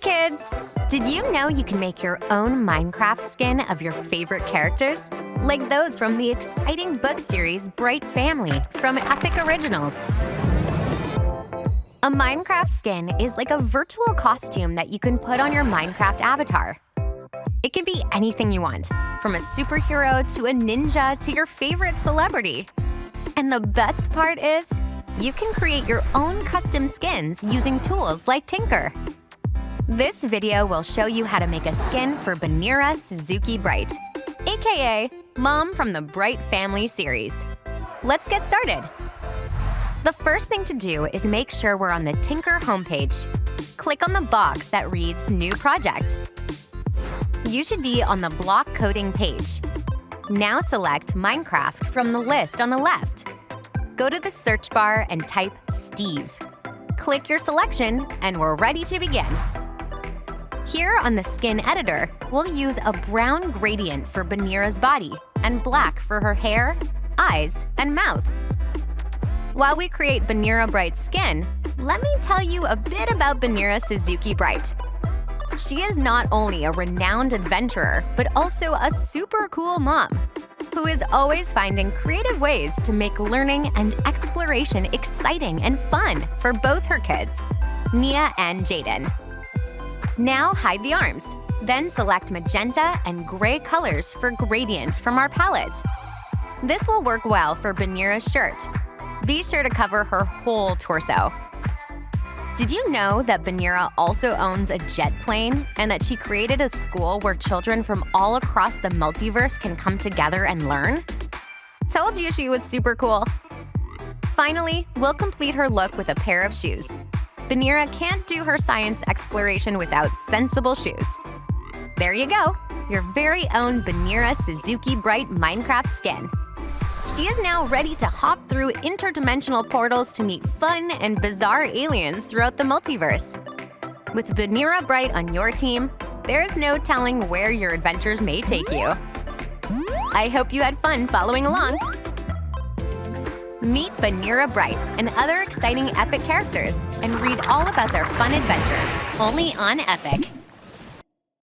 kids! Did you know you can make your own Minecraft skin of your favorite characters? Like those from the exciting book series Bright Family from Epic Originals. A Minecraft skin is like a virtual costume that you can put on your Minecraft avatar. It can be anything you want, from a superhero to a ninja to your favorite celebrity. And the best part is, you can create your own custom skins using tools like Tynker. This video will show you how to make a skin for Banira Suzuki-Bright, aka Mom from the Bright Family series. Let's get started. The first thing to do is make sure we're on the Tynker homepage. Click on the box that reads New Project. You should be on the block coding page. Now select Minecraft from the list on the left. Go to the search bar and type Steve. Click your selection and we're ready to begin. Here on the skin editor, we'll use a brown gradient for Banira's body and black for her hair, eyes, and mouth. While we create Banira Bright's skin, let me tell you a bit about Banira Suzuki-Bright. She is not only a renowned adventurer, but also a super cool mom who is always finding creative ways to make learning and exploration exciting and fun for both her kids, Nia and Jaden. Now hide the arms, then select magenta and gray colors for gradient from our palette. This will work well for Banira's shirt. Be sure to cover her whole torso. Did you know that Banira also owns a jet plane and that she created a school where children from all across the multiverse can come together and learn? Told you she was super cool! Finally, we'll complete her look with a pair of shoes. Banira can't do her science exploration without sensible shoes. There you go, your very own Banira Suzuki-Bright Minecraft skin. She is now ready to hop through interdimensional portals to meet fun and bizarre aliens throughout the multiverse. With Banira Bright on your team, there's no telling where your adventures may take you. I hope you had fun following along. Meet Banira Bright and other exciting Epic characters and read all about their fun adventures, only on Epic.